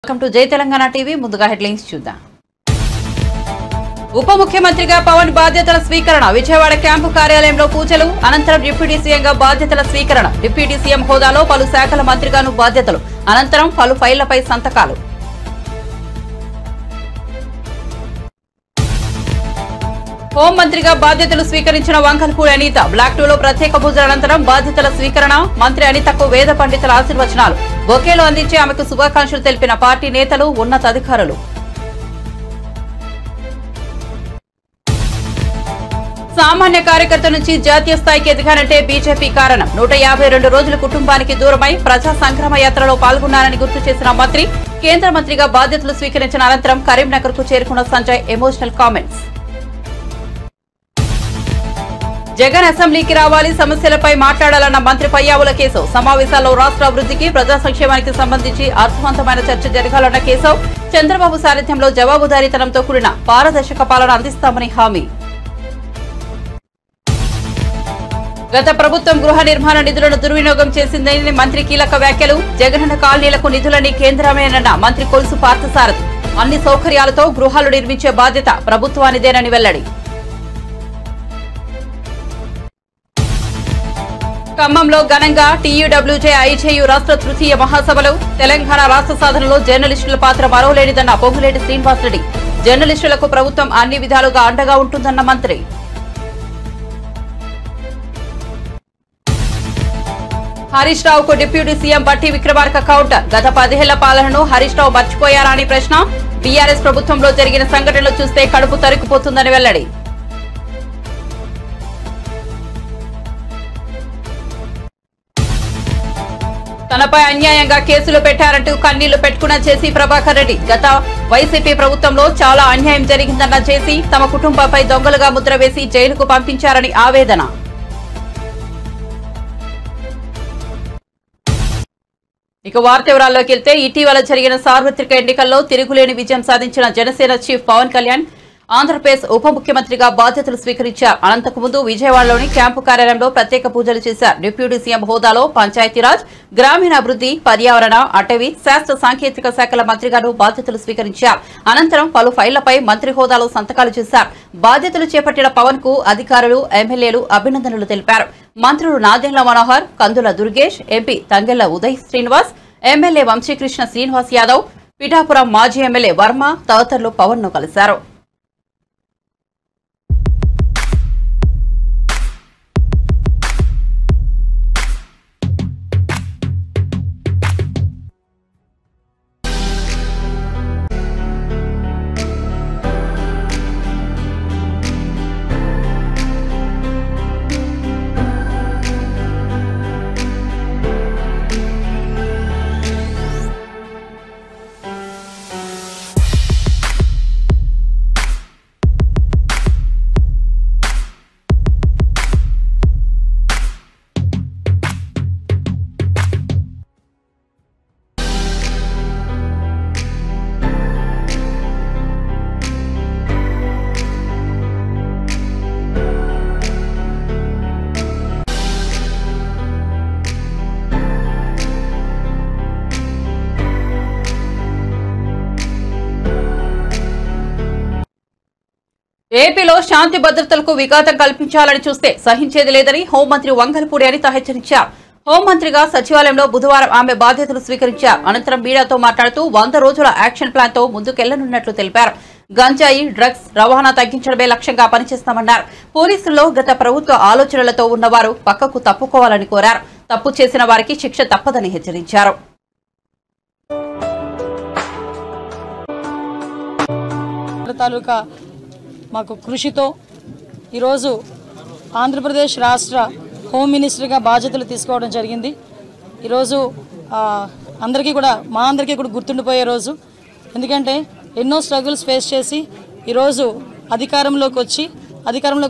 Welcome to జై Telangana TV. ముందుగా headlines చూద్దాం. ఉప ముఖ్యమంత్రిగా పవన్ బాధ్యతల స్వీకరణ. విజయవాడ క్యాంపు కార్యాలయంలో పూజలు. అనంతరం డిప్యూటీ సీఎంగా బాధ్యతల స్వీకరణ. డిప్యూటీ సీఎం హోదాలో పలు శాఖల మంత్రిగాను బాధ్యతలు. అనంతరం పలు ఫైళ్లపై సంతకాలు. హోంమంత్రిగా బాధ్యతలు స్వీకరించిన వంగల్పూడి అనిత. బ్లాక్ 2లో ప్రత్యేక పూజల అనంతరం బాధ్యతల స్వీకరణ. మంత్రి అనితకు వేద పండితుల ఆశీర్వచనాలు. బొకేలు అందించి ఆమెకు శుభాకాంక్షలు తెలిపిన పార్టీ నేతలు, ఉన్నతాధికారులు. సామాన్య కార్యకర్త నుంచి జాతీయ స్థాయికి ఎదిగానంటే బీజేపీ కారణం. 152 రోజుల కుటుంబానికి దూరమై ప్రజా సంగ్రామ యాత్రలో పాల్గొన్నారని గుర్తు చేసిన మంత్రి. కేంద్ర మంత్రిగా బాధ్యతలు స్వీకరించిన అనంతరం కరీంనగర్ కు చేరుకున్న సంజయ్ ఎమోషనల్ కామెంట్స్. జగన్ అసెంబ్లీకి రావాలి, సమస్యలపై మాట్లాడాలన్న మంత్రి పయ్యావుల కేశవ్. సమావేశాల్లో రాష్ట్ర అభివృద్ధికి, ప్రజా సంక్షేమానికి సంబంధించి అర్థవంతమైన చర్చ జరగాలన్న కేశవ్. చంద్రబాబు సారథ్యంలో జవాబుదారీతనంతో కూడిన పారదర్శక పాలన అందిస్తామని హామీ. గత ప్రభుత్వం గృహ నిర్మాణ నిధులను దుర్వినియోగం చేసిందని మంత్రి కీలక వ్యాఖ్యలు. జగనన్న కాలనీలకు నిధులని కేంద్రమేనన్న మంత్రి కొలుసు పార్థసారథి. అన్ని సౌకర్యాలతో గృహాలు నిర్మించే బాధ్యత ప్రభుత్వానిదేనని వెల్లడి. ఖమ్మంలో ఘనంగా టీయూడబ్ల్యూజే ఐజేయు రాష్ట్ర తృతీయ మహాసభలు. తెలంగాణ రాష్ట్ర సాధనలో జర్నలిస్టుల పాత్ర మరోలేనిదన్న పొంగులేటి శ్రీనివాసరెడ్డి. జర్నలిస్టులకు ప్రభుత్వం అన్ని విధాలుగా అండగా ఉంటుందన్న మంత్రి. హరీష్ రావుకు డిప్యూటీ సీఎం బట్టి విక్రమార్క కౌంటర్. గత 10 ఏళ్ల పాలనను హరీష్ రావు మర్చిపోయారా అని ప్రశ్న. బీఆర్ఎస్ ప్రభుత్వంలో జరిగిన సంఘటనలు చూస్తే కడుపు తరుక్కుపోతుందని వెల్లడి. తనపై అన్యాయంగా కేసులు పెట్టారంటూ కన్నీళ్లు పెట్టుకున్న జేసీ ప్రభాకర్ రెడ్డి. గత వైసీపీ ప్రభుత్వంలో చాలా అన్యాయం జరిగిందన్న జేసీ. తమ కుటుంబంపై దొంగలుగా ముద్ర వేసి జైలుకు పంపించారని ఆవేదన. ఇక వార్త వివరాల్లోకి వెళ్తే, ఇటీవల జరిగిన సార్వత్రిక ఎన్నికల్లో తిరుగులేని విజయం సాధించిన జనసేన చీఫ్ పవన్ కళ్యాణ్ ఆంధ్రప్రదేశ్ ఉప ముఖ్యమంత్రిగా బాధ్యతలు స్వీకరించారు. అనంతకుముందు విజయవాడలోని క్యాంపు కార్యాలయంలో ప్రత్యేక పూజలు చేశారు. డిప్యూటీ సీఎం హోదాలో పంచాయతీరాజ్, గ్రామీణాభివృద్ధి, పర్యావరణ, అటవీ, శాస్త్ర సాంకేతిక శాఖల మంత్రిగాను బాధ్యతలు స్వీకరించారు. అనంతరం పలు ఫైళ్లపై మంత్రి హోదాలో సంతకాలు చేశారు. బాధ్యతలు చేపట్టిన పవన్ కు అధికారులు, ఎమ్మెల్యేలు అభినందనలు తెలిపారు. మంత్రులు నాదెండ్ల మనోహర్, కందుల దుర్గేష్, ఎంపీ తంగెళ్ల ఉదయ్ శ్రీనివాస్, ఎమ్మెల్యే వంశీకృష్ణ శ్రీనివాస్ యాదవ్, పిఠాపురం మాజీ ఎమ్మెల్యే వర్మ తదితరులు పవన్ ను కలిశారు. ఏపీలో శాంతి భద్రతలకు విఘాతం కల్పించాలని చూస్తే సహించేది లేదని హోంమంత్రి వంగల్పూడి అనిత హెచ్చరించారు. హోంమంత్రిగా సచివాలయంలో బుధవారం ఆమె బాధ్యతలు స్వీకరించారు. అనంతరం మీడియాతో మాట్లాడుతూ 100 రోజుల యాక్షన్ ప్లాన్ తో ముందుకెళ్లనున్నట్లు తెలిపారు. గంజాయి, డ్రగ్స్ రవాణా తగ్గించడమే లక్ష్యంగా పనిచేస్తామన్నారు. పోలీసుల్లో గత ప్రభుత్వ ఆలోచనలతో ఉన్నవారు పక్కకు తప్పుకోవాలని కోరారు. తప్పు చేసిన వారికి శిక్ష తప్పదని హెచ్చరించారు. మాకు కృషితో ఈరోజు ఆంధ్రప్రదేశ్ రాష్ట్ర హోమ్ మినిస్టర్గా బాధ్యతలు తీసుకోవడం జరిగింది. ఈరోజు అందరికీ కూడా మా అందరికీ కూడా గుర్తుండిపోయే రోజు. ఎందుకంటే ఎన్నో స్ట్రగుల్స్ ఫేస్ చేసి ఈరోజు అధికారంలోకి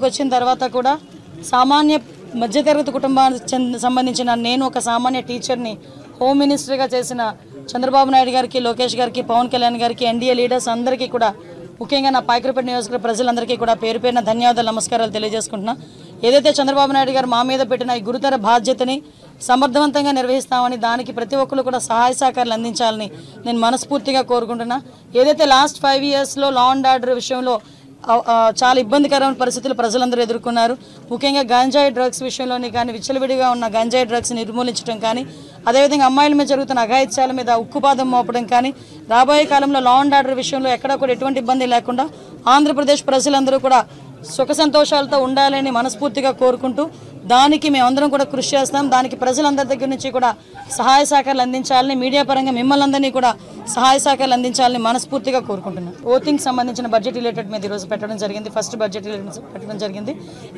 వచ్చిన తర్వాత కూడా సామాన్య మధ్యతరగతి కుటుంబానికి సంబంధించిన నేను ఒక సామాన్య టీచర్ని హోమ్ మినిస్టర్గా చేసిన చంద్రబాబు నాయుడు గారికి, లోకేష్ గారికి, పవన్ కళ్యాణ్ గారికి, ఎన్డీఏ లీడర్స్ అందరికీ కూడా, ముఖ్యంగా నా పాయకరపేట నియోజకవర్గ ప్రజలందరికీ కూడా పేరు పేరున ధన్యవాదాలు, నమస్కారాలు తెలియజేసుకుంటున్నా. ఏదైతే చంద్రబాబు నాయుడు గారు మా మీద పెట్టిన ఈ గురుతర బాధ్యతని సమర్థవంతంగా నిర్వహిస్తామని, దానికి ప్రతి ఒక్కరు కూడా సహాయ సహకారాలు అందించాలని నేను మనస్ఫూర్తిగా కోరుకుంటున్నా. ఏదైతే లాస్ట్ 5 yearsలో లా అండ్ ఆర్డర్ విషయంలో చాలా ఇబ్బందికరమైన పరిస్థితులు ప్రజలందరూ ఎదుర్కొన్నారు. ముఖ్యంగా గంజాయి డ్రగ్స్ విషయంలోని కానీ, విచ్చలవిడిగా ఉన్న గంజాయి డ్రగ్స్ నిర్మూలించడం కానీ, అదేవిధంగా అమ్మాయిల మీద జరుగుతున్న అఘాయిత్యాల మీద ఉక్కుపాదం మోపడం కానీ, రాబోయే కాలంలో లా అండ్ ఆర్డర్ విషయంలో ఎక్కడా కూడా ఎటువంటి ఇబ్బంది లేకుండా ఆంధ్రప్రదేశ్ ప్రజలందరూ కూడా సుఖ సంతోషాలతో ఉండాలని మనస్ఫూర్తిగా కోరుకుంటూ, దానికి మేమందరం కూడా కృషి చేస్తాం. దానికి ప్రజలందరి దగ్గర నుంచి కూడా సహాయ సహకారాలు అందించాలని, మీడియా పరంగా మిమ్మల్ని అందరినీ కూడా సహాయ సహకారాలు అందించాలని మనస్ఫూర్తిగా కోరుకుంటున్నాం. ఓటింగ్ సంబంధించిన బడ్జెట్ రిలేటెడ్ మీద ఈరోజు పెట్టడం జరిగింది. ఫస్ట్ బడ్జెట్ రిలేటెడ్ పెట్టడం జరిగింది.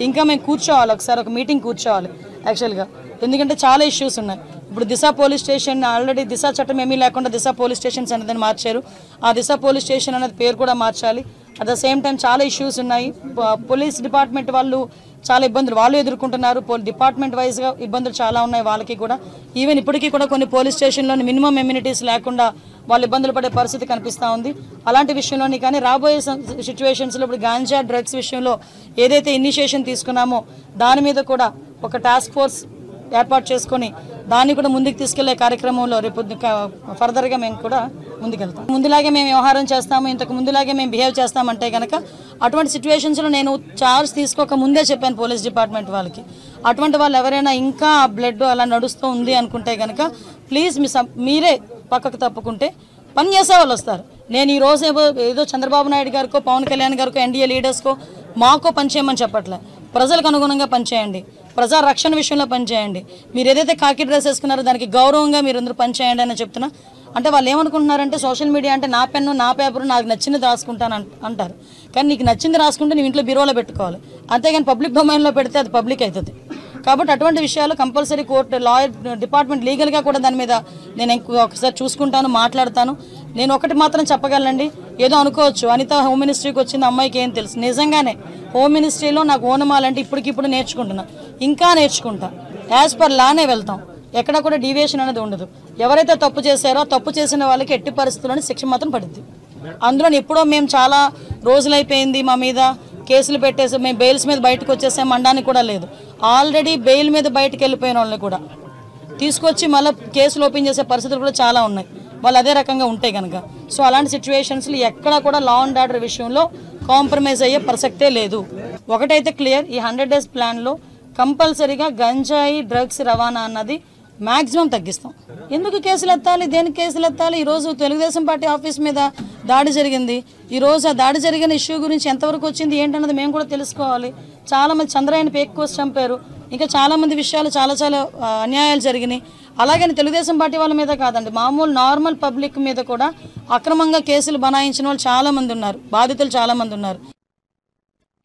ఇంకా మేము కూర్చోవాలి, ఒకసారి ఒక మీటింగ్ కూర్చోవాలి యాక్చువల్గా. ఎందుకంటే చాలా ఇష్యూస్ ఉన్నాయి. ఇప్పుడు దిశ పోలీస్ స్టేషన్ ఆల్రెడీ దిశ చట్టం ఏమీ లేకుండా దిశ పోలీస్ స్టేషన్స్ అనేది మార్చారు. ఆ దిశ పోలీస్ స్టేషన్ అనేది పేరు కూడా మార్చాలి. అట్ ద సేమ్ టైం చాలా ఇష్యూస్ ఉన్నాయి. పోలీస్ డిపార్ట్మెంట్ వాళ్ళు చాలా ఇబ్బందులు వాళ్ళు ఎదుర్కొంటున్నారు. డిపార్ట్మెంట్ వైజ్గా ఇబ్బందులు చాలా ఉన్నాయి వాళ్ళకి కూడా. ఈవెన్ ఇప్పటికీ కూడా కొన్ని పోలీస్ స్టేషన్లోని మినిమం ఎమ్యూనిటీస్ లేకుండా వాళ్ళు ఇబ్బందులు పడే పరిస్థితి కనిపిస్తూ ఉంది. అలాంటి విషయంలోని కానీ రాబోయే సిచ్యువేషన్స్లో ఇప్పుడు గాంజా డ్రగ్స్ విషయంలో ఏదైతే ఇనిషియేషన్ తీసుకున్నామో దాని మీద కూడా ఒక టాస్క్ ఫోర్స్ ఏర్పాటు చేసుకొని దాన్ని కూడా ముందుకు తీసుకెళ్లే కార్యక్రమంలో రేపు ఫర్దర్గా మేము కూడా ముందుకెళ్తాం. ముందులాగే మేము వ్యవహారం చేస్తాము, ఇంతకు ముందులాగే మేము బిహేవ్ చేస్తామంటే కనుక అటువంటి సిచ్యువేషన్స్లో నేను చార్జ్ తీసుకోక ముందే చెప్పాను పోలీస్ డిపార్ట్మెంట్ వాళ్ళకి, అటువంటి వాళ్ళు ఎవరైనా ఇంకా బ్లడ్ అలా నడుస్తూ ఉంది అనుకుంటే కనుక ప్లీజ్ మీరే పక్కకు తప్పుకుంటే పని చేసే వాళ్ళు వస్తారు. నేను ఈ రోజు ఏదో చంద్రబాబు నాయుడు గారికో, పవన్ కళ్యాణ్ గారికో, ఎన్డీఏ లీడర్స్కో మాకో పనిచేయమని చెప్పట్లే. ప్రజలకు అనుగుణంగా పనిచేయండి, ప్రజా రక్షణ విషయంలో పనిచేయండి. మీరు ఏదైతే కాకి డ్రెస్ వేసుకున్నారో దానికి గౌరవంగా మీరు అందరూ పనిచేయండి అని చెప్తున్నా. అంటే వాళ్ళు ఏమనుకుంటున్నారంటే సోషల్ మీడియా అంటే నా పెన్ను, నా పేపరు, నాకు నచ్చింది రాసుకుంటాను అంటారు. కానీ నీకు నచ్చింది రాసుకుంటే నువ్వు ఇంట్లో బీరోలో పెట్టుకోవాలి, అంతేగాని పబ్లిక్ డొమైన్లో పెడితే అది పబ్లిక్ అవుతుంది. కాబట్టి అటువంటి విషయాలు కంపల్సరీ కోర్టు, లాయర్ డిపార్ట్మెంట్ లీగల్గా కూడా దాని మీద నేను ఒకసారి చూసుకుంటాను, మాట్లాడతాను. నేను ఒకటి మాత్రం చెప్పగలండి, ఏదో అనుకోవచ్చు అనిత హోమ్ మినిస్ట్రీకి వచ్చింది అమ్మాయికి ఏం తెలుసు. నిజంగానే హోమ్ మినిస్ట్రీలో నాకు ఓనమాలంటే ఇప్పటికిప్పుడు నేర్చుకుంటున్నా, ఇంకా నేర్చుకుంటా. యాజ్ పర్ లానే వెళ్తాం, ఎక్కడ కూడా డీవియేషన్ అనేది ఉండదు. ఎవరైతే తప్పు చేశారో తప్పు చేసిన వాళ్ళకి ఎట్టి పరిస్థితుల్లోనే శిక్ష మాత్రం పడుద్ది. అందులో ఎప్పుడో మేము చాలా రోజులైపోయింది మా మీద కేసులు పెట్టేసి మేము బెయిల్స్ మీద బయటకు వచ్చేసాం అనడానికి కూడా లేదు. ఆల్రెడీ బెయిల్ మీద బయటకు వెళ్ళిపోయిన వాళ్ళని కూడా తీసుకొచ్చి మళ్ళీ కేసులు ఓపెన్ చేసే పరిస్థితులు కూడా చాలా ఉన్నాయి, వాళ్ళు అదే రకంగా ఉంటాయి కనుక. సో అలాంటి సిచ్యువేషన్స్లో ఎక్కడ కూడా లా అండ్ ఆర్డర్ విషయంలో కాంప్రమైజ్ అయ్యే ప్రసక్తే లేదు. ఒకటైతే క్లియర్, ఈ 100 days ప్లాన్లో కంపల్సరీగా గంజాయి డ్రగ్స్ రవాణా అన్నది మ్యాక్సిమం తగ్గిస్తాం. ఎందుకు కేసులు ఎత్తాలి, దేనికి కేసులు ఎత్తాలి? ఈరోజు తెలుగుదేశం పార్టీ ఆఫీస్ మీద దాడి జరిగింది. ఈరోజు ఆ దాడి జరిగిన ఇష్యూ గురించి ఎంతవరకు వచ్చింది ఏంటన్నది మేము కూడా తెలుసుకోవాలి. చాలామంది చంద్రయ్యని పేక్ కోసి చంపారు, ఇంకా చాలామంది విషయాలు చాలా అన్యాయాలు జరిగినాయి. అలాగని తెలుగుదేశం పార్టీ వాళ్ళ మీద కాదండి, మామూలు నార్మల్ పబ్లిక్ మీద కూడా అక్రమంగా కేసులు బనాయించిన వాళ్ళు చాలామంది ఉన్నారు, బాధితులు చాలామంది ఉన్నారు.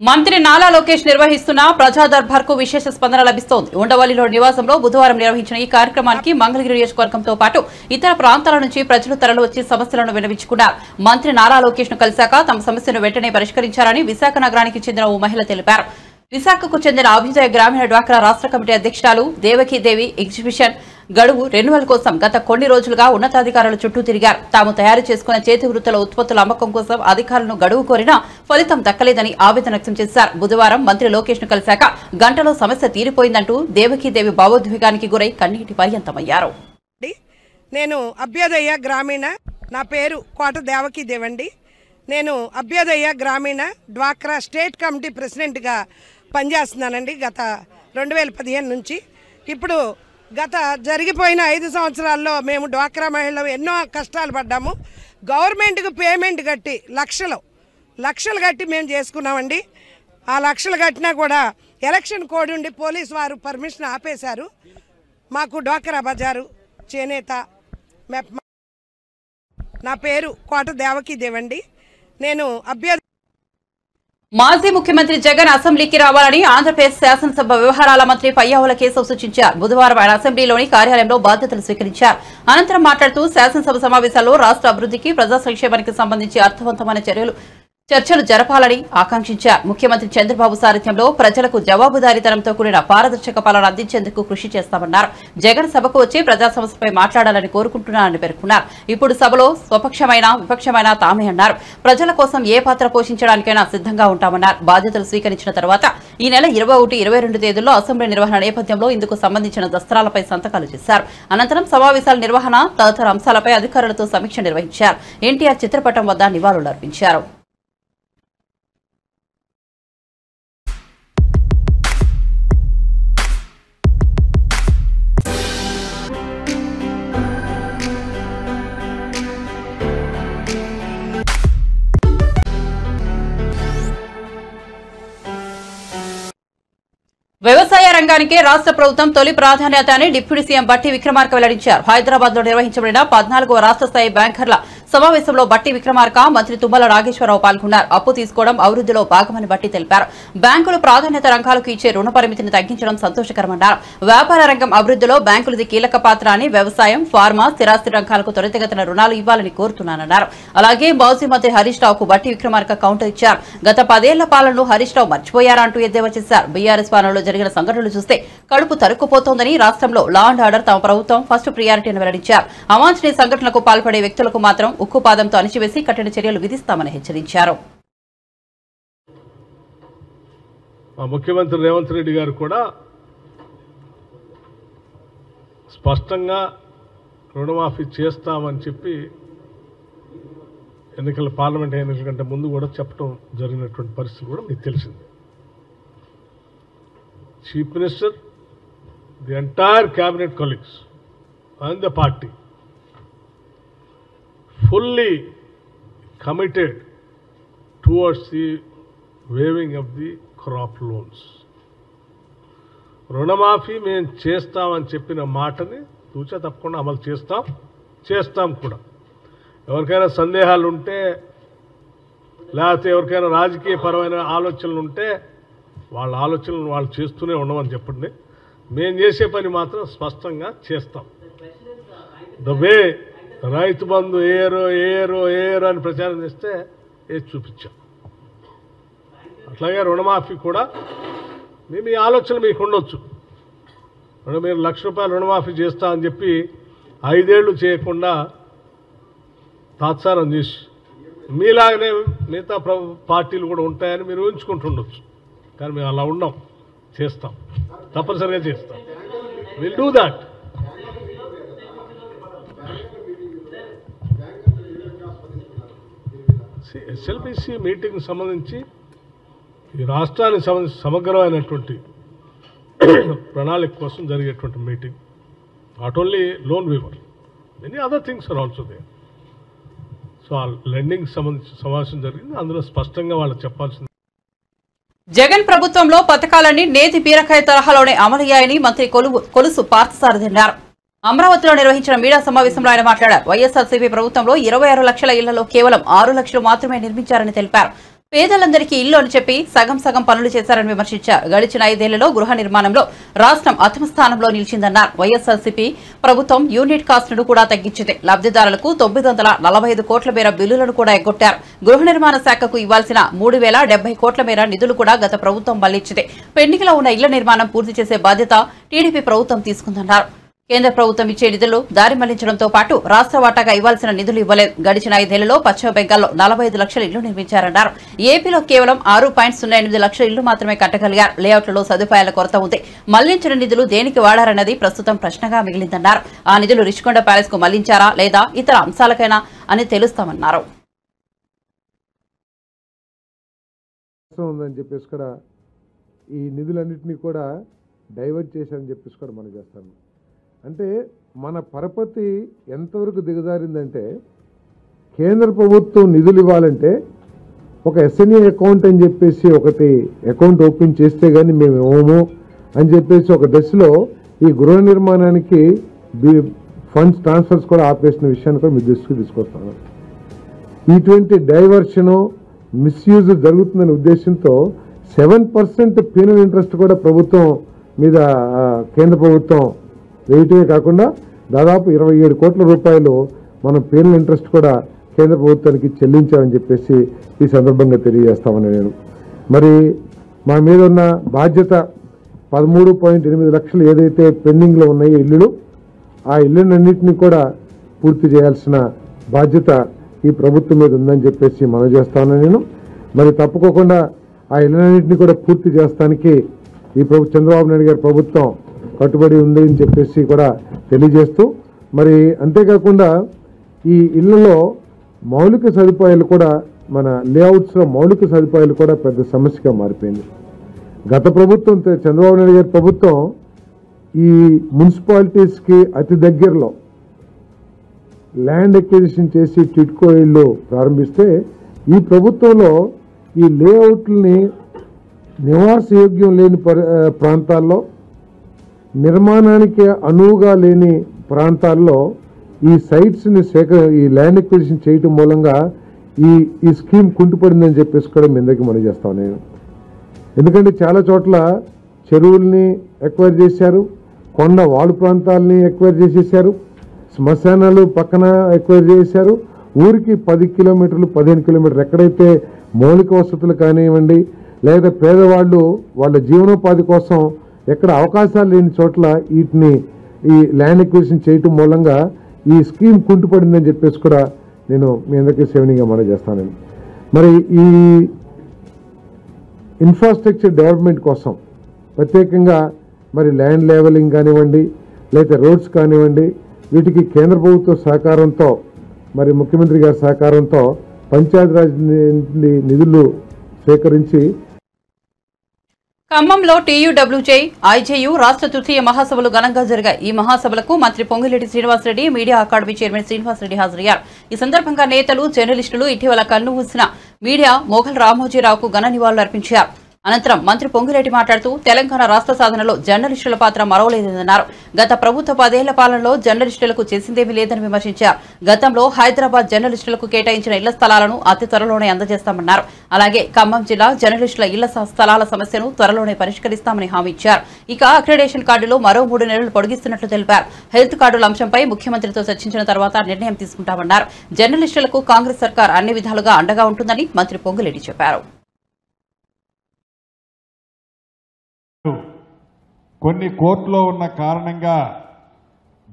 మంత్రి నాలా లోకేష్ నిర్వహిస్తున్న ప్రజా దర్బార్ కు విశేష స్పందన లభిస్తోంది. ఉండవల్లిలో నివాసంలో బుధవారం నిర్వహించిన ఈ కార్యక్రమానికి మంగళగిరి నియోజకవర్గంతో పాటు ఇతర ప్రాంతాల నుంచి ప్రజలు తరలి వచ్చి సమస్యలను విన్నవించుకున్నారు. మంత్రి నాలా లోకేష్ ను కలిశాక తమ సమస్యను వెంటనే పరిష్కరించారని విశాఖ నగరానికి చెందిన ఓ మహిళ తెలిపారు. విశాఖకు చెందిన అభ్యుదయ గ్రామీణ డ్వాక్రా రాష్ట్ర కమిటీ అధ్యక్షురాలు దేవకీదేవి ఎగ్జిబిషన్ గడువు రెన్యువల్ కోసం గత కొన్ని రోజులుగా ఉన్నతాధికారుల చుట్టూ తిరిగారు. తాము తయారు చేసుకున్న చేతి వృత్తుల ఉత్పత్తుల అమ్మకం కోసం అధికారులను గడువు కోరినా ఫలితం దక్కలేదని ఆవేదన వ్యక్తం చేశారు. బుధవారం మంత్రి లోకేష్ ను కలిశాక గంటలో సమస్య తీరిపోయిందంటూ దేవకీదేవి భావోద్వేగానికి గురై కన్నీటి పర్యంతమయ్యారు. నేను అభ్యుదయ గ్రామీణ, నా పేరు కోట దేవకీదేవి అండి. నేను అభ్యుదయ గ్రామీణ డ్వాక్రా స్టేట్ కమిటీ ప్రెసిడెంట్గా పనిచేస్తున్నానండి గత 2015 నుంచి. ఇప్పుడు గత జరిగిపోయిన 5 సంవత్సరాల్లో మేము డ్వాక్రా మహిళలు ఎన్నో కష్టాలు పడ్డాము. గవర్నమెంట్కి పేమెంట్ కట్టి లక్షలు కట్టి మేము చేసుకున్నామండి. ఆ లక్షలు కట్టినా కూడా ఎలక్షన్ కోడ్ ఉండి పోలీసు వారు పర్మిషన్ ఆపేశారు. మాకు డ్వాక్రా బజారు చేనేత నా పేరు కోట దేవకీదేవి అండి. నేను మాజీ ముఖ్యమంత్రి జగన్ అసెంబ్లీకి రావాలని ఆంధ్రప్రదేశ్ శాసనసభ వ్యవహారాల మంత్రి పయ్యావుల కేశవ్ సూచించారు. బుధవారం ఆయన అసెంబ్లీలోని కార్యాలయంలో బాధ్యతలు స్వీకరించారు. అనంతరం మాట్లాడుతూ శాసనసభ సమావేశాల్లో రాష్ట్ర అభివృద్ధికి, ప్రజా సంక్షేమానికి సంబంధించి అర్థవంతమైన చర్యలు చర్చలు జరపాలని ఆకాంక్షించారు. ముఖ్యమంత్రి చంద్రబాబు సారథ్యంలో ప్రజలకు జవాబుదారీతనంతో కూడిన పారదర్శక పాలన అందించేందుకు కృషి చేస్తామన్నారు. జగన్ సభకు వచ్చి ప్రజా సమస్యపై మాట్లాడాలని కోరుకుంటున్నారని పేర్కొన్నారు. ఇప్పుడు సభలో స్వపక్షమైన విపక్షమైన తామే అన్నారు. ప్రజల కోసం ఏ పాత్ర పోషించడానికైనా సిద్ధంగా ఉంటామన్నారు. బాధ్యతలు స్వీకరించిన తర్వాత ఈ నెల 21, 22 తేదీల్లో అసెంబ్లీ నిర్వహణ నేపథ్యంలో ఇందుకు సంబంధించిన దస్త్రాలపై సంతకాలు చేశారు. అనంతరం సమావేశాల నిర్వహణ తదితర అంశాలపై అధికారులతో సమీక్ష నిర్వహించారు. ఎన్టీఆర్ చిత్రపటం వద్ద నివాళులర్పించారు. వ్యవసాయ రంగానికే రాష్ట్ర ప్రభుత్వం తొలి ప్రాధాన్యత అని డిప్యూటీ సీఎం బట్టి విక్రమార్క వెల్లడించారు. హైదరాబాద్ లో నిర్వహించబడిన 14వ రాష్ట్ర స్థాయి బ్యాంకర్ల సమావేశంలో బట్టి విక్రమార్క, మంత్రి తుమ్మల నాగేశ్వరరావు పాల్గొన్నారు. అప్పు తీసుకోవడం అభివృద్ధిలో భాగమని బట్టి తెలిపారు. బ్యాంకులు ప్రాధాన్యత రంగాలకు ఇచ్చే రుణ పరిమితిని తగ్గించడం సంతోషకరమన్నారు. వ్యాపార రంగం అభివృద్ధిలో బ్యాంకులది కీలక పాత్ర అని, వ్యవసాయం, ఫార్మా, స్థిరాస్తి రంగాలకు త్వరితగతిన రుణాలు ఇవ్వాలని కోరుతున్నానన్నారు. అలాగే మాజీ మంత్రి హరీష్ రావుకు బట్టి విక్రమార్క కౌంటర్ ఇచ్చారు. గత 10 ఏళ్ల పాలనను హరీష్ రావు మర్చిపోయారా అంటూ ఎద్దేవా చేశారు. బీఆర్ఎస్ పాలనలో జరిగిన సంఘటనలు చూస్తే కడుపు తరుక్కుపోతోందని, రాష్ట్రంలో లా అండ్ ఆర్డర్ తమ ప్రభుత్వం ఫస్ట్ ప్రియారిటీ అని వెల్లడించారు. అవాంఛనీయ సంఘటనలకు పాల్పడే వ్యక్తులకు మాత్రం ఉక్కుపాదంతో అణిచివేసి కఠిన చర్యలు విధిస్తామని హెచ్చరించారు. ముఖ్యమంత్రి రేవంత్ రెడ్డి గారు కూడా స్పష్టంగా రుణమాఫీ చేస్తామని చెప్పి పార్లమెంట్ ఎన్నికల కంటే ముందు కూడా చెప్పడం జరిగినటువంటి పరిస్థితి కూడా మీకు తెలిసింది. Chief Minister, the entire cabinet colleagues and the party fully committed towards the waiving of the crop loans. రుణమాఫీ మేము చేస్తామని చెప్పిన మాటని తూచా తప్పకుండా అమలు చేస్తాం కూడా. ఎవరికైనా సందేహాలు ఉంటే, లేకపోతే ఎవరికైనా రాజకీయ పరమైన ఆలోచనలు ఉంటే వాళ్ళ ఆలోచనలు వాళ్ళు చేస్తూనే ఉండమని చెప్పండి. మేము చేసే పని మాత్రం స్పష్టంగా చేస్తాం. ద వే రైతు బంధు ఏరో అని ప్రచారం చేస్తే చూపించాం. అట్లాగే రుణమాఫీ కూడా మీ ఆలోచనలు మీకు ఉండొచ్చు. మీరు ₹1,00,000 రుణమాఫీ చేస్తా అని చెప్పి 5 ఏళ్ళు చేయకుండా తాత్సారం చేసి మీలాగనే మిగతా పార్టీలు కూడా ఉంటాయని మీరు ఊహించుకుంటుండొచ్చు. కానీ మేము అలా ఉన్నాం, చేస్తాం, తప్పనిసరిగా చేస్తాం. Will do that. SLBC meeting సంబంధించి ఈ రాష్ట్రానికి సంబంధించి సమగ్రమైనటువంటి ప్రణాళిక కోసం జరిగేటువంటి meeting. Not only loan waiver, many other things are also there. So ఆ లెండింగ్ సంబంధించి సమావేశం జరిగింది. అందులో స్పష్టంగా వాళ్ళు చెప్పాల్సింది. జగన్ ప్రభుత్వంలో పథకాలన్నీ నేతి బీరకాయ తరహాలోనే అమలయ్యాయని మంత్రి కొలుసు పార్థసారథి అన్నారు. అమరావతిలో నిర్వహించిన మీడియా సమావేశంలో ఆయన మాట్లాడారు. వైఎస్ఆర్సీపీ ప్రభుత్వంలో 26 లక్షల ఇళ్లలో కేవలం 6 లక్షలు మాత్రమే నిర్మించారని తెలిపారు. పేదలందరికీ ఇల్లు అని చెప్పి సగం పనులు చేశారని విమర్శించారు. గడిచిన 5 ఏళ్లలో గృహ నిర్మాణంలో రాష్ట్రం అథమ స్థానంలో నిలిచిందన్నారు. వైఎస్ఆర్సీపీ ప్రభుత్వం యూనిట్ కాస్ట్ను కూడా తగ్గించింది. లబ్దిదారులకు 945 కోట్ల మేర బిల్లులను కూడా ఎగ్గొట్టారు. గృహ నిర్మాణ శాఖకు ఇవ్వాల్సిన 3070 కోట్ల మేర నిధులు కూడా గత ప్రభుత్వం మళ్లించింది. పెండింగ్లో ఉన్న ఇళ్ల నిర్మాణం పూర్తి చేసే బాధ్యత టీడీపీ ప్రభుత్వం తీసుకుందన్నారు. కేంద్ర ప్రభుత్వం ఇచ్చే నిధులు దారి మళ్లించడంతో పాటు రాష్ట్ర వాటాగా ఇవ్వాల్సిన నిధులు ఇవ్వలేదు. గడిచిన 5 ఏళ్లలో పశ్చిమ బెంగాల్లో 45 లక్షల ఇళ్లు నిర్మించారన్నారు. ఏపీలో కేవలం 6.08 లక్షల ఇళ్లు మాత్రమే కట్టగలిగారు. లేఅవుట్లలో సదుపాయాల కొరత ఉంది. మళ్లించిన నిధులు దేనికి వాడారన్నది ప్రస్తుతం ప్రశ్నగా మిగిలిందన్నారు. ఆ నిధులు రిషికొండ ప్యాలెస్ కు మళ్లించారా లేదా ఇతర అంశాలకైనా అని తెలుస్తామన్నారు. ఈ నిధులన్నింటినీ కూడా డైవర్ట్ చేశారని చెప్పేసి కూడా మనం చేస్తాము. అంటే మన పరపతి ఎంతవరకు దిగజారిందంటే, కేంద్ర ప్రభుత్వం నిధులు ఇవ్వాలంటే ఒక ఎస్ఎన్ఏ అకౌంట్ అని చెప్పేసి ఒకటి అకౌంట్ ఓపెన్ చేస్తే కానీ మేము ఇవ్వము అని చెప్పేసి ఒక దశలో ఈ గృహ నిర్మాణానికి ఫండ్స్ ట్రాన్స్ఫర్స్ కూడా ఆపేసిన విషయాన్ని కూడా మీ దృష్టికి తీసుకొస్తాను. ఇటువంటి డైవర్షను మిస్యూజ్ జరుగుతుందనే ఉద్దేశంతో 7% పీనల్ ఇంట్రెస్ట్ కూడా ప్రభుత్వం మీద కేంద్ర ప్రభుత్వం వేయటమే కాకుండా దాదాపు 27 కోట్ల రూపాయలు మనం పీనల్ ఇంట్రెస్ట్ కూడా కేంద్ర ప్రభుత్వానికి చెల్లించామని చెప్పేసి ఈ సందర్భంగా తెలియజేస్తామని నేను. మరి మా మీద ఉన్న బాధ్యత 13.8 లక్షలు ఏదైతే పెండింగ్లో ఉన్నాయో ఇల్లులు, ఆ ఇళ్ళనన్నింటినీ కూడా పూర్తి చేయాల్సిన బాధ్యత ఈ ప్రభుత్వం మీద ఉందని చెప్పేసి మనం చేస్తానని నేను. మరి తప్పుకోకుండా ఆ ఇళ్ళనన్నింటినీ కూడా పూర్తి చేస్తానికి ఈ చంద్రబాబు నాయుడు గారి ప్రభుత్వం కట్టుబడి ఉంది అని చెప్పేసి కూడా తెలియజేస్తూ, మరి అంతేకాకుండా ఈ ఇళ్లలో మౌలిక సదుపాయాలు కూడా మన లేఅవుట్స్లో మౌలిక సదుపాయాలు కూడా పెద్ద సమస్యగా మారిపోయింది. గత ప్రభుత్వం చంద్రబాబు నాయుడు గారి ప్రభుత్వం ఈ మున్సిపాలిటీస్కి అతి దగ్గరలో ల్యాండ్ ఎక్విజిషన్ చేసి టిట్కో ఇళ్ళు ప్రారంభిస్తే, ఈ ప్రభుత్వంలో ఈ లేఅవుట్లని నివాసయోగ్యం లేని ప్రాంతాల్లో, నిర్మాణానికి అనువుగా లేని ప్రాంతాల్లో ఈ సైట్స్ని ఈ ల్యాండ్ ఎక్విజిషన్ చేయటం మూలంగా ఈ స్కీమ్ కుంటుపడిందని చెప్పేసి కూడా మీ అందరికీ మనం చేస్తాను నేను. ఎందుకంటే చాలా చోట్ల చెరువుల్ని ఎక్వైర్ చేశారు, కొండ వాడు ప్రాంతాలని ఎక్వైర్ చేసేసారు, శ్మశానాలు పక్కన ఎక్వైర్ చేశారు. ఊరికి 10 కిలోమీటర్లు 15 కిలోమీటర్లు ఎక్కడైతే మౌలిక వసతులు కానివ్వండి, లేదా పేదవాళ్ళు వాళ్ళ జీవనోపాధి కోసం ఎక్కడ అవకాశాలు లేని చోట్ల వీటిని ఈ ల్యాండ్ ఎక్విజిషన్ చేయటం మూలంగా ఈ స్కీమ్ కుంటుపడిందని చెప్పేసి కూడా నేను మీ అందరికీ సేవనీగా మనం చేస్తానని. మరి ఈ ఇన్ఫ్రాస్ట్రక్చర్ డెవలప్మెంట్ కోసం ప్రత్యేకంగా మరి ల్యాండ్ లెవెలింగ్ కానివ్వండి, లేదా రోడ్స్ కానివ్వండి, వీటికి కేంద్ర ప్రభుత్వ సహకారంతో, మరి ముఖ్యమంత్రి గారి సహకారంతో పంచాయతీరాజ్ నిధులు సేకరించి ఖమ్మంలో టీయూడబ్ల్యూజే ఐజేయు రాష్ట్ర తృతీయ మహాసభలు ఘనంగా జరిగాయి. ఈ మహాసభలకు మంత్రి Ponguleti Srinivasa Reddy, media academy chairman Srinivasa Reddy హాజరయ్యారు. ఈ సందర్భంగా నేతలు, జర్నలిస్టులు ఇటీవల కన్నుమూసిన మీడియా మోఘల్ రామోజీరావుకు ఘన నివాళులు అర్పించారు. అనంతరం మంత్రి పొంగులేటి మాట్లాడుతూ తెలంగాణ రాష్ట్ర సాధనలో జర్నలిస్టుల పాత్ర మరవలేదన్నారు. గత ప్రభుత్వ 10 ఏళ్ల పాలనలో జర్నలిస్టులకు చేసిందేమీ లేదని విమర్శించారు. గతంలో హైదరాబాద్ జర్నలిస్టులకు కేటాయించిన ఇళ్ల స్థలాలను అతి త్వరలోనే అందజేస్తామన్నారు. అలాగే ఖమ్మం జిల్లా జర్నలిస్టుల ఇళ్ల స్థలాల సమస్యను త్వరలోనే పరిష్కరిస్తామని హామీ ఇచ్చారు. ఇక అక్రిడేషన్ కార్డులో మరో 3 నెలలు పొడిగిస్తున్నట్లు తెలిపారు. హెల్త్ కార్డుల అంశంపై ముఖ్యమంత్రితో చర్చించిన తర్వాత నిర్ణయం తీసుకుంటామన్నారు. జర్నలిస్టులకు కాంగ్రెస్ సర్కార్ అన్ని విధాలుగా అండగా ఉంటుందని మంత్రి పొంగులేటి చెప్పారు. కొన్ని కోర్టులో ఉన్న కారణంగా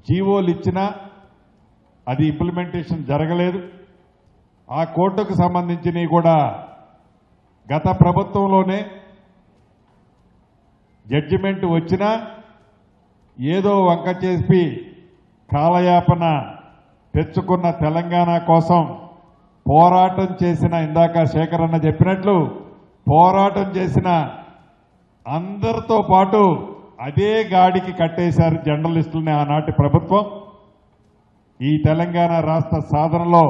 జీవోలు ఇచ్చినా అది ఇంప్లిమెంటేషన్ జరగలేదు. ఆ కోర్టుకు సంబంధించినవి కూడా గత ప్రభుత్వంలోనే జడ్జిమెంట్ వచ్చినా ఏదో వంక చేసి కాలయాపన తెచ్చుకున్న తెలంగాణ కోసం పోరాటం చేసిన, ఇందాక శేఖరన్న చెప్పినట్లు పోరాటం చేసిన అందరితో పాటు అదే గాడికి కట్టేశారు జర్నలిస్టులని ఆనాటి ప్రభుత్వం. ఈ తెలంగాణ రాష్ట్ర సాధనలో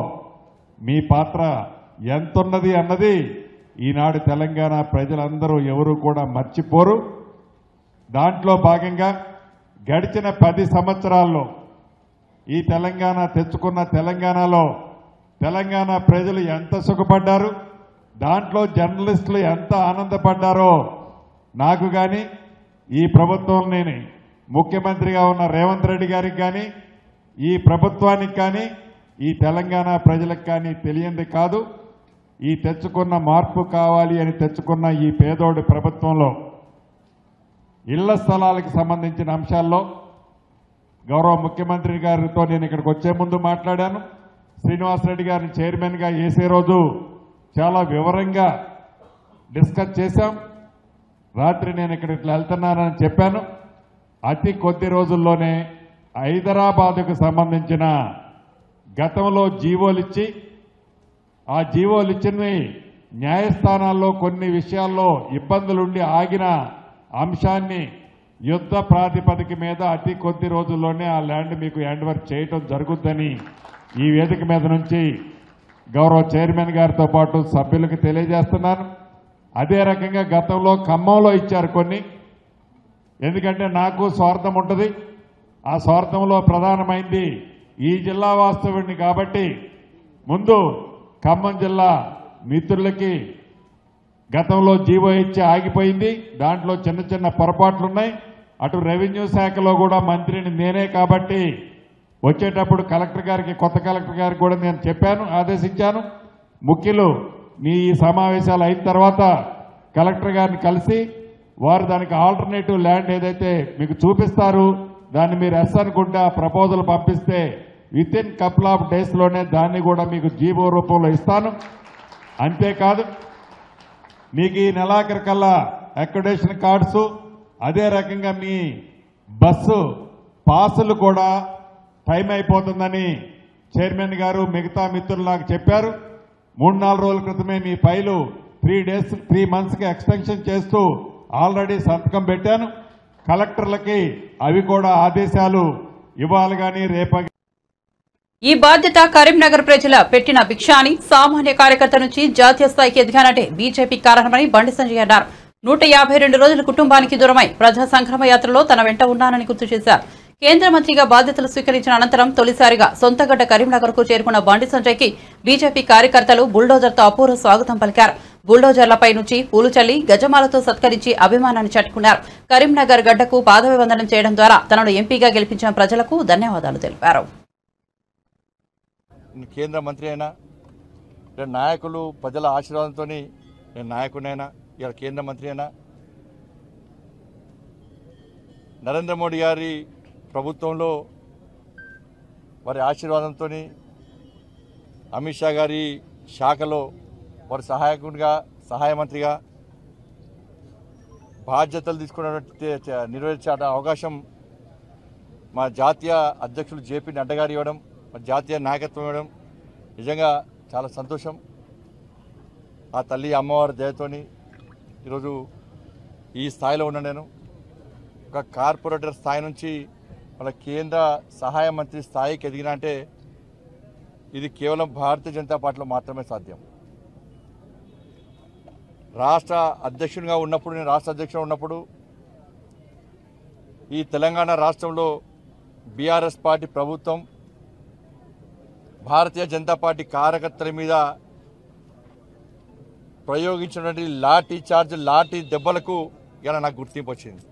మీ పాత్ర ఎంతున్నది అన్నది ఈనాడు తెలంగాణ ప్రజలందరూ ఎవరు కూడా మర్చిపోరు. దాంట్లో భాగంగా గడిచిన 10 సంవత్సరాల్లో ఈ తెలంగాణ తెచ్చుకున్న తెలంగాణలో తెలంగాణ ప్రజలు ఎంత సుఖపడ్డారు, దాంట్లో జర్నలిస్టులు ఎంత ఆనందపడ్డారో నాకు కానీ, ఈ ప్రభుత్వంలోని ముఖ్యమంత్రిగా ఉన్న రేవంత్ రెడ్డి గారికి కానీ, ఈ ప్రభుత్వానికి కానీ, ఈ తెలంగాణ ప్రజలకు కానీ తెలియంది కాదు. ఈ తెచ్చుకున్న మార్పు కావాలి అని తెచ్చుకున్న ఈ పేదోడి ప్రభుత్వంలో ఇళ్ల స్థలాలకు సంబంధించిన అంశాల్లో గౌరవ ముఖ్యమంత్రి గారితో నేను ఇక్కడికి వచ్చే ముందు మాట్లాడాను. శ్రీనివాసరెడ్డి గారిని చైర్మన్గా వేసే రోజు చాలా వివరంగా డిస్కస్ చేశాం. రాత్రి నేను ఇక్కడ ఇట్లా వెళ్తున్నానని చెప్పాను. అతి కొద్ది రోజుల్లోనే హైదరాబాదుకు సంబంధించిన గతంలో జీవోలు ఇచ్చి, ఆ జీవోలు ఇచ్చినవి న్యాయస్థానాల్లో కొన్ని విషయాల్లో ఇబ్బందులుండి ఆగిన అంశాన్ని యుద్ధ ప్రాతిపదిక మీద అతి కొద్ది రోజుల్లోనే ఆ ల్యాండ్ మీకు హ్యాండ్ ఓవర్ చేయటం జరుగుద్దని ఈ వేదిక మీద నుంచి గౌరవ చైర్మన్ గారితో పాటు సభ్యులకు తెలియజేస్తున్నాను. అదే రకంగా గతంలో ఖమ్మంలో ఇచ్చారు కొన్ని. ఎందుకంటే నాకు స్వార్థం ఉంటుంది. ఆ స్వార్థంలో ప్రధానమైంది ఈ జిల్లా వాస్తవుడిని కాబట్టి ముందు ఖమ్మం జిల్లా మిత్రులకి గతంలో జీవో ఇచ్చి ఆగిపోయింది. దాంట్లో చిన్న చిన్న పొరపాట్లున్నాయి. అటు రెవెన్యూ శాఖలో కూడా మంత్రిని నేనే కాబట్టి వచ్చేటప్పుడు కలెక్టర్ గారికి, కొత్త కలెక్టర్ గారికి కూడా నేను చెప్పాను, ఆదేశించాను. ముఖ్యులు మీ ఈ సమావేశాలు అయిన తర్వాత కలెక్టర్ గారిని కలిసి వారు దానికి ఆల్టర్నేటివ్ ల్యాండ్ ఏదైతే మీకు చూపిస్తారు దాన్ని మీరు ఎస్ అనుకుంటే ఆ ప్రపోజల్ పంపిస్తే విత్ ఇన్ కపుల్ ఆఫ్ డేస్లోనే దాన్ని కూడా మీకు జీవో రూపంలో ఇస్తాను. అంతేకాదు మీకు ఈ నెలాఖరు కల్లా అక్రిడేషన్ కార్డ్స్, అదే రకంగా మీ బస్సు పాసులు కూడా టైం అయిపోతుందని చైర్మన్ గారు మిగతా మిత్రులు నాకు చెప్పారు. 3-4 రోజుల క్రితమే మీ ఫైలు 3 మంత్స్కి ఎక్స్టెన్షన్ చేస్తూ ఆల్రెడీ సంతకం పెట్టాను. కలెక్టర్లకి అవి కూడా ఆదేశాలు ఇవ్వాలి కానీ రేపు. ఈ బాధ్యత కరీంనగర్ ప్రజల పెట్టిన భిక్ష అని, సామాన్య కార్యకర్త నుంచి జాతీయ స్థాయికి ఎదిగానంటే బీజేపీ కారణమని బండి సంజయ్ అన్నారు. 152 రోజులు కుటుంబానికి దూరమై ప్రజా సంగ్రామ యాత్రలో తన వెంట ఉన్నానని గుర్తు చేశారు. కేంద్ర మంత్రిగా బాధ్యతలు స్వీకరించిన అనంతరం తొలిసారిగా సొంతగడ్డ కరీంనగర్ కు చేరుకున్న బండి సంజయ్ కి బీజేపీ కార్యకర్తలు బుల్డోజర్తో అపూర్వ స్వాగతం పలికారు. బుల్డోజర్లపై నుంచి పూలు చల్లి గజమాలతో సత్కరించి అభిమానాన్ని చాటుకున్నారు. కరీంనగర్ గడ్డకు పాదవివందనం చేయడం ద్వారా తనను ఎంపీగా గెలిపించిన ప్రజలకు ధన్యవాదాలు తెలిపారు. కేంద్ర మంత్రి అయినా, నాయకులు ప్రజల ఆశీర్వాదంతో నేను నాయకునైనా, ఇలా కేంద్ర మంత్రి అయినా, నరేంద్ర మోడీ గారి ప్రభుత్వంలో వారి ఆశీర్వాదంతో, అమిత్ షా గారి శాఖలో వారి సహాయ మంత్రిగా బాధ్యతలు తీసుకున్నటువంటి నిర్వహించే అవకాశం మా జాతీయ అధ్యక్షులు జేపీ నడ్డా గారు ఇవ్వడం, జాతీయ నాయకత్వం ఇవ్వడం నిజంగా చాలా సంతోషం. ఆ తల్లి అమ్మవారి దయతోని ఈరోజు ఈ స్థాయిలో ఉన్న నేను ఒక కార్పొరేటర్ స్థాయి నుంచి వాళ్ళ కేంద్ర సహాయ మంత్రి స్థాయికి ఎదిగిన అంటే ఇది కేవలం భారతీయ జనతా పార్టీలో మాత్రమే సాధ్యం. రాష్ట్ర అధ్యక్షునిగా ఉన్నప్పుడు, నేను రాష్ట్ర అధ్యక్షుడు ఉన్నప్పుడు ఈ తెలంగాణ రాష్ట్రంలో బీఆర్ఎస్ పార్టీ ప్రభుత్వం భారతీయ జనతా పార్టీ కార్యకర్తల మీద ప్రయోగించినటువంటి లాఠీ చార్జ్, లాఠీ దెబ్బలకు ఇలా నాకు గుర్తింపు వచ్చింది.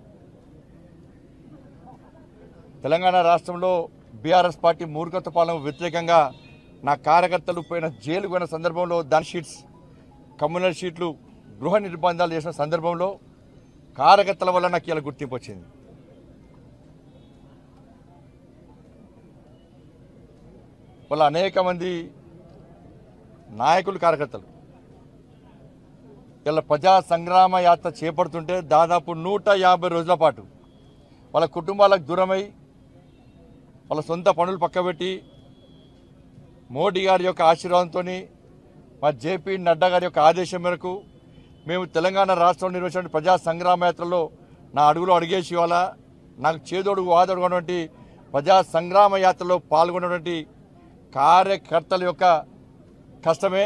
తెలంగాణ రాష్ట్రంలో బీఆర్ఎస్ పార్టీ మూర్ఖత్వ పాలనకు వ్యతిరేకంగా నా కార్యకర్తలు జైలుకు పోయిన సందర్భంలో దాని షీట్స్, కమ్యూనల్ షీట్లు, గృహ నిర్బంధాలు చేసిన సందర్భంలో కార్యకర్తల వల్ల నాకు ఇలా గుర్తింపు వచ్చింది. వాళ్ళ అనేక మంది నాయకులు, కార్యకర్తలు ఇలా ప్రజా సంగ్రామ యాత్ర చేపడుతుంటే దాదాపు 150 రోజుల పాటు వాళ్ళ కుటుంబాలకు దూరమై వాళ్ళ సొంత పనులు పక్కబెట్టి మోడీ గారి యొక్క ఆశీర్వాదంతో, మా జేపీ నడ్డా గారి యొక్క ఆదేశం మేరకు మేము తెలంగాణ రాష్ట్రంలో నిర్వహించిన ప్రజా సంగ్రామ యాత్రలో నా అడుగులో అడిగేసి ఇవాళ నాకు చేదోడు వాదోడు ఉన్నటువంటి ప్రజా సంగ్రామ యాత్రలో పాల్గొన్నటువంటి కార్యకర్తల యొక్క కష్టమే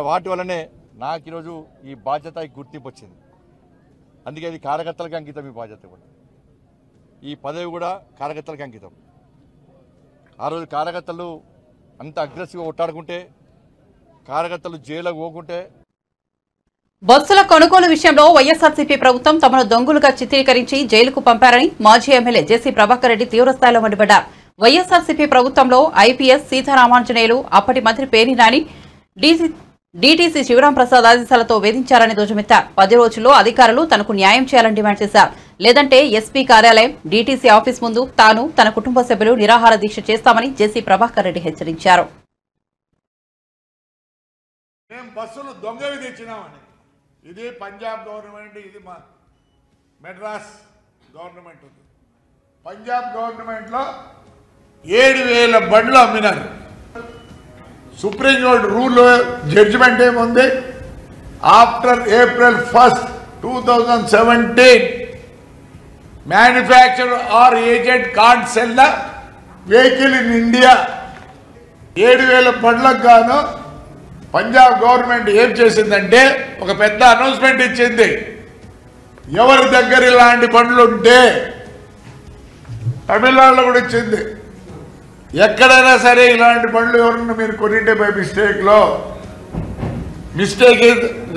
వాటి వల్లనే నాకు ఈరోజు ఈ బాధ్యత, ఈ గుర్తింపు వచ్చింది. అందుకే ఇది కార్యకర్తలకు అంకితం. ఈ బాధ్యత కూడా, ఈ పదవి కూడా కార్యకర్తలకు అంకితం. ఆ రోజు కార్యకర్తలు అంత అగ్రెసివ్గా కొట్టాడుకుంటే, కార్యకర్తలు జైలుకు పోకుంటే. బస్సుల కొనుగోలు విషయంలో వైఎస్ఆర్సీపీ ప్రభుత్వం తమను దొంగలుగా చిత్రీకరించి జైలుకు పంపారని మాజీ ఎమ్మెల్యే జేసీ ప్రభాకర్ రెడ్డి తీవ్రస్థాయిలో మండిపడ్డారు. వైఎస్ఆర్సీపీ ప్రభుత్వంలో ఐపీఎస్ సీతారామాంజనేయులు, అప్పటి మంత్రి పేర్ని నాని, డీటీసీ శివరాంప్రసాద్ ఆదేశాలతో వేధించారని ధ్వజమెత్తారు. 10 రోజుల్లో అధికారులు తనకు న్యాయం చేయాలని డిమాండ్ చేశారు. లేదంటే ఎస్పీ కార్యాలయం, డీటీసీ ఆఫీస్ ముందు తాను, తన కుటుంబ సభ్యులు నిరాహార దీక్ష చేస్తామని జేసీ ప్రభాకర్ రెడ్డి హెచ్చరించారు. బస్సులు దొంగవి తెచ్చినామని, ఇది పంజాబ్ గవర్నమెంట్, ఇది మా మెడ్రాస్ గవర్నమెంట్ ఉంది. పంజాబ్ గవర్నమెంట్లో 7,000 బండ్లు అమ్మినారు. సుప్రీంకోర్టు రూల్ జడ్జిమెంట్ ఏముంది, after April 1, 2017 manufacturer or agent can't sell the vehicle in India. 7,000 బండ్లకు గాను పంజాబ్ గవర్నమెంట్ ఏం చేసిందంటే ఒక పెద్ద అనౌన్స్మెంట్ ఇచ్చింది. ఎవరి దగ్గర ఇలాంటి బండ్లు ఉంటే, తమిళనాడులో కూడా ఇచ్చింది, ఎక్కడైనా సరే ఇలాంటి బండ్లు ఎవరన్నా మీరు కొనింటే బై మిస్టేక్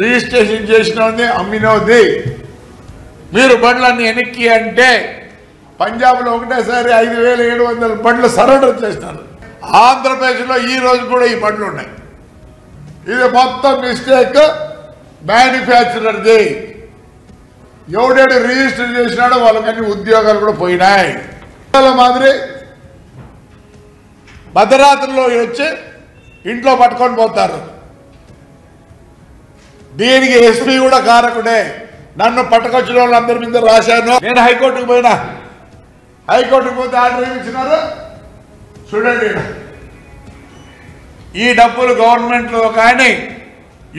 రిజిస్ట్రేషన్ చేసినది, అమ్మినది, మీరు బండ్లన్నీ వెనక్కి అంటే పంజాబ్లో ఒకటేసారి 5,700 బండ్లు సరెండర్ చేసినారు. ఆంధ్రప్రదేశ్లో ఈ రోజు కూడా ఈ బండ్లు ఉన్నాయి. ఇది మొత్తం మిస్టేక్ మ్యానుఫ్యాక్చరర్ది. ఎవడేడు రిజిస్టర్ చేసినాడో వాళ్ళకన్నీ ఉద్యోగాలు కూడా పోయినాయి. మాదిరి భద్రరాత్రిలో వచ్చి ఇంట్లో పట్టుకొని పోతారు. దీనికి ఎస్పీ కూడా కారకుడే. నన్ను పట్టుకొచ్చిన వాళ్ళందరి మీద రాశాను. నేను హైకోర్టుకు పోయినా, హైకోర్టుకు పోతే ఆర్డర్ ఇచ్చినారు. చూడండి, ఈ డబ్బులు గవర్నమెంట్లో కానీ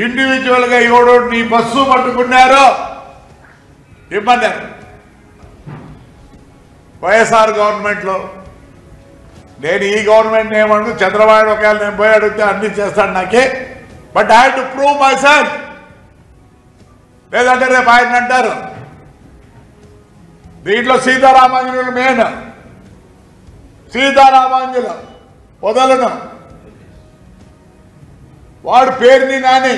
ఇండివిజువల్గా ఎవడో నీ బస్సు పట్టుకున్నారో ఇబ్బంది. వైఎస్ఆర్ గవర్నమెంట్లో నేను ఈ గవర్నమెంట్ ఏమను చంద్రబాబు ఒకవేళ నేను పోయి అడిగితే అన్ని చేస్తాను నాకే. But I have to prove my self. లేదంటే రేపు ఆయన అంటారు. దీంట్లో సీతారామాంజనులు మెయిన్. సీతారామాంజులు వదలను. వాడు పేరుని నాని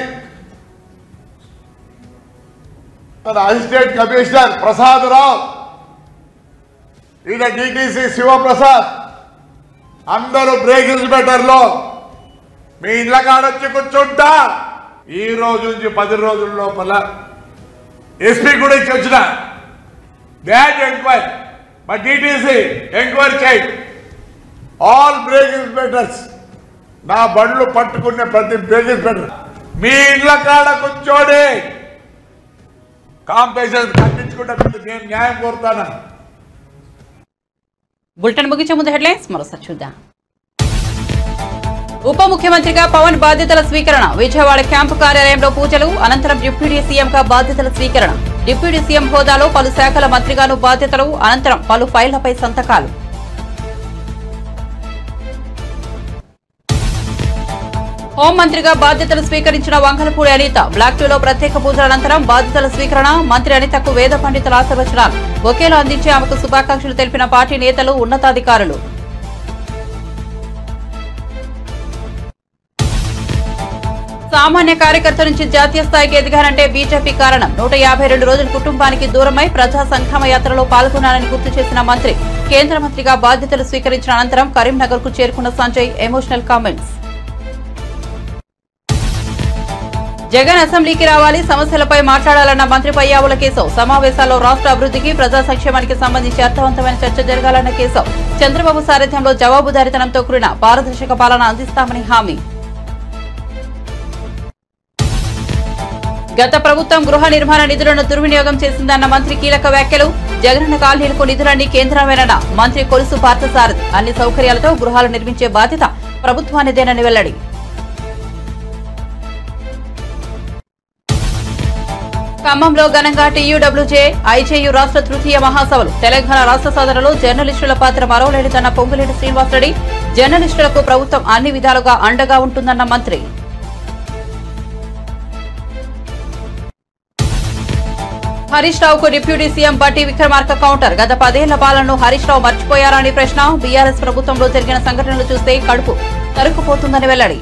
తన అసిస్టెంట్ కమిషనర్ ప్రసాద్ రావు, ఈయన డిటిసి శివప్రసాద్, అందరూ బ్రేక్ ఇన్స్పెక్టర్లో మీ ఇళ్ళ కాడొచ్చి కూర్చుంటా. ఈ రోజు నుంచి 10 రోజుల లోపల ఎస్పీ కూడా ఇచ్చి వచ్చిన బ్యాడ్ ఎంక్వైరీ, మా డిటిసి ఎంక్వైరీ చేయి. ఆల్ బ్రేక్ ఇన్స్పెక్టర్స్, నా బండ్లు పట్టుకునే ప్రతి బ్రేక్ ఇన్స్పెక్టర్ మీ ఇళ్ళ కాడ కూర్చోడి కాంపెన్సేషన్ కట్టించుకుంటే నేను న్యాయం కోరుతాను. బులెటిన్ ముగించే ముందు హెడ్లైన్స్ మరోసారి చూద్దాం. ఉప ముఖ్యమంత్రిగా పవన్ బాధ్యతల స్వీకరణ. విజయవాడ క్యాంపు కార్యాలయంలో పూజలు. అనంతరం డిప్యూటీ సీఎంగా బాధ్యతల స్వీకరణ. డిప్యూటీ సీఎం హోదాలో పలు శాఖల మంత్రిగాను బాధ్యతలు. అనంతరం పలు ఫైళ్లపై సంతకాలు. హోంమంత్రిగా బాధ్యతలు స్వీకరించిన వంగలపూడి అనిత. బ్లాక్ 2లో ప్రత్యేక పూజల అనంతరం బాధ్యతల స్వీకరణ. మంత్రి అనితకు వేద పండితుల ఆశీర్వచనాలు. బొకేలు అందించి ఆమెకు శుభాకాంక్షలు తెలిపిన పార్టీ నేతలు, ఉన్నతాధికారులు. సామాన్య కార్యకర్త నుంచి జాతీయ స్థాయికి ఎదిగారంటే బీజేపీ కారణం. 152 రోజులు కుటుంబానికి దూరమై ప్రజా సంక్షేమ యాత్రలో పాల్గొన్నానని గుర్తు చేసిన మంత్రి. కేంద్ర మంత్రిగా బాధ్యతలు స్వీకరించిన అనంతరం కరీంనగర్ కు చేరుకున్న సంజయ్ ఎమోషనల్ కామెంట్స్. జగన్ అసెంబ్లీకి రావాలి, సమస్యలపై మాట్లాడాలన్న మంత్రి పయ్యావుల కేశవ్. సమావేశాల్లో రాష్ట్ర అభివృద్ధికి, ప్రజా సంక్షేమానికి సంబంధించి అర్థవంతమైన చర్చ జరగాలన్న కేశవ్. చంద్రబాబు సారథ్యంలో జవాబుదారీతనంతో కూడిన పారదర్శక పాలన అందిస్తామని హామీ. గత ప్రభుత్వం గృహ నిర్మాణ నిధులను దుర్వినియోగం చేసిందన్న మంత్రి కీలక వ్యాఖ్యలు. జగనన్న కాలనీలకు నిధులన్నీ కేంద్రమేనన్న మంత్రి కొలుసు పార్థసారథి. అన్ని సౌకర్యాలతో గృహాలు నిర్మించే బాధ్యత ప్రభుత్వానిదేనని వెల్లడి. ఖమ్మంలో ఘనంగా టీయూడబ్ల్యూజే, ఐజేయూ రాష్ట్ర తృతీయ మహాసభలు. తెలంగాణ రాష్ట్ర సాధనలో జర్నలిస్టుల పాత్ర మరోలేనిదన్న పొంగులేటి శ్రీనివాసరెడ్డి. జర్నలిస్టులకు ప్రభుత్వం అన్ని విధాలుగా అండగా ఉంటుందన్న మంత్రి. హరీష్ రావుకు డిప్యూటీ సీఎం బట్టి విక్రమార్క కౌంటర్. గత 10 ఏళ్ల పాలనను హరీష్ రావు మర్చిపోయారా అని ప్రశ్న. బీఆర్ఎస్ ప్రభుత్వంలో జరిగిన సంఘటనలు చూస్తే కడుపు తరుక్కుపోతుందని వెల్లడి.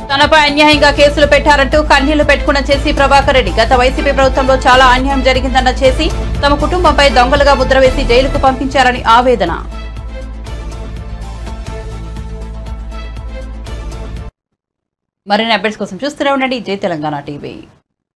తనపై అన్యాయంగా కేసులు పెట్టారంటూ కన్నీళ్లు పెట్టుకున్న చేసి ప్రభాకర్ రెడ్డి. గత వైసీపీ ప్రభుత్వంలో చాలా అన్యాయం జరిగిందన్న చేసి తమ కుటుంబంపై దొంగలుగా ముద్ర వేసి జైలుకు పంపించారని ఆవేదన. మరిన్ని అప్డేట్స్ కోసం చూస్తూనే ఉండండి జై తెలంగాణ టీవీ.